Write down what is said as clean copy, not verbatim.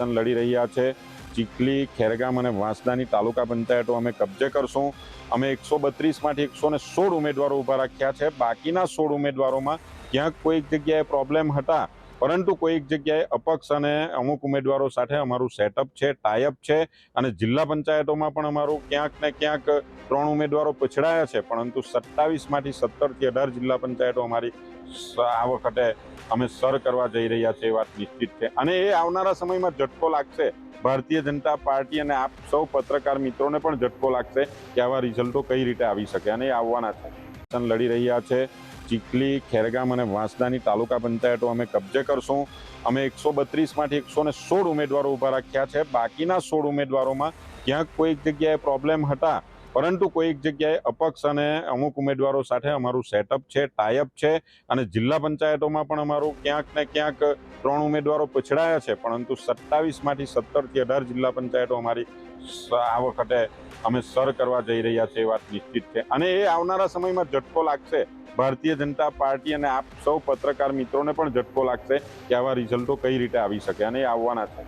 Election લડી રહ્યા છે। ચીખલી, ખેરગામ અને વાંસદાની તાલુકા પંચાયતો અમે કબજે કરશું। અમે 132 માંથી 116 ઉમેદવારો ઊભા રાખ્યા છે। બાકીના 16 ઉમેદવારોમાં ક્યાંક કોઈક જગ્યાએ પ્રોબ્લેમ હતા, પરંતુ કોઈક જગ્યાએ અપક્ષ અને અમુક ઉમેદવારો સાથે અમારું સેટઅપ છે, ટાઈઅપ છે અને જિલ્લા પંચાયતોમાં પણ અમારું ક્યાંક ને ક્યાંક 3 ઉમેદવારો પછડાયા છે, પરંતુ 27 માંથી 17 થી 18 જિલ્લા પંચાયતો અમારી આ વખતે અમે સર કરવા જઈ રહ્યા છે, એ વાત નિશ્ચિત છે। અને એ આવનારા સમયમાં ઝટકો લાગશે ભારતીય જનતા પાર્ટી અને આપ સૌ પત્રકાર મિત્રોને પણ ઝટકો લાગશે કે આવા રિઝલ્ટો કઈ રીતે આવી શકે, અને એ આવવાના છે। લડી રહ્યા છે। ચીખલી, ખેરગામ અને વાંસદાની તાલુકા પંચાયતો અમે કબજે કરશું। અમે 132 માંથી 116 ઉમેદવારો ઊભા રાખ્યા છે। બાકીના 16 ઉમેદવારોમાં ક્યાંક કોઈક જગ્યાએ પ્રોબ્લેમ હતા, પરંતુ કોઈક જગ્યાએ અપક્ષ અને અમુક ઉમેદવારો સાથે અમારું સેટઅપ છે, ટાઈઅપ છે અને જિલ્લા પંચાયતોમાં પણ અમારું ક્યાંક ને ક્યાંક 3 ઉમેદવારો પછડાયા છે, પરંતુ 27 માંથી 17 થી 18 જિલ્લા પંચાયતો અમારી આ વખતે અમે સર કરવા જઈ રહ્યા છે, એ વાત નિશ્ચિત છે। અને એ આવનારા સમયમાં ઝટકો લાગશે ભારતીય જનતા પાર્ટી અને આપ સૌ પત્રકાર મિત્રોને પણ ઝટકો લાગશે કે આવા રિઝલ્ટો કઈ રીતે આવી શકે, અને એ આવવાના છે।